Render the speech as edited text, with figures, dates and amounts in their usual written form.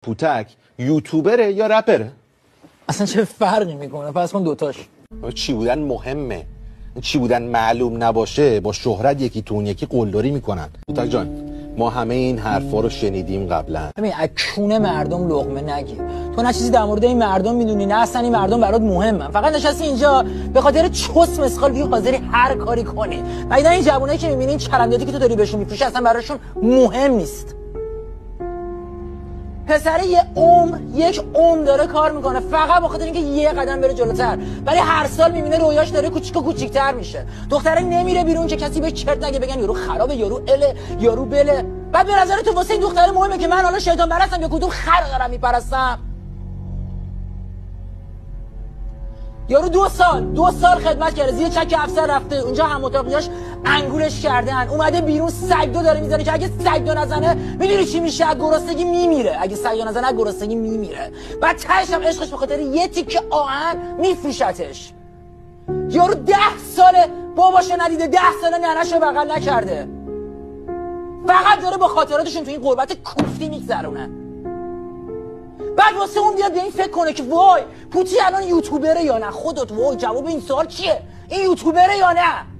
پوتک یوتیوبره یا رپره؟ اصلا چه فرقی میکنه؟ پس کن دوتاش. چی بودن مهمه، چی بودن معلوم نباشه. با شهرت یکی تو اون یکی قلدری میکنن. پوتک جان ما همه این حرفا رو شنیدیم قبلا. ببین از کونه مردم لقمه نگیر. تو نه چیزی در مورد این مردم میدونی نه اصلا این مردم برات مهمن. فقط نشستی اینجا به خاطر چوس مسخال بی حاضری هر کاری کنی. مگه این جوونایی که میبینی این چرنداتی که تو داری بهشون میفروشی اصلا براشون مهم نیست. پسره یک عمر داره کار میکنه فقط به خاطر اینکه یه قدم بره جلوتر، ولی هر سال میبینه رویاش داره کوچیک و کوچیک‌تر میشه. دختره نمیره بیرون که کسی بهش چرت نگه، بگن یارو خرابه، یارو اله، یارو بله. بعد به نظر تو واسه این دختره مهمه که من حالا شیطان پرستم یا کدوم خر دارم میپرستم؟ یارو دو سال خدمت کرده، زیر چک افسر رفته اونجا، هم اتاقیاش انگولش کردن، اومده بیرون سگدو داره میزنه که اگه سگدو نزنه میدونی چی میشه؟ از گرسنگی میمیره. اگه سگدو نزنه از گرسنگی میمیره. بعد تهش هم عشقش به خاطر یه تیکه آهن میفروشتش. یارو 10 ساله باباشو ندیده، 10 ساله ننه‌شو بغل نکرده، فقط داره با خاطراتشون تو این غربت کوفتی میگذرونه. بعد واسه اون بیاد به این فکر کنه که وای پوتی الان یوتیوبره یا نه. خودت وای جواب این سوال چیه؟ این یوتیوبره یا نه؟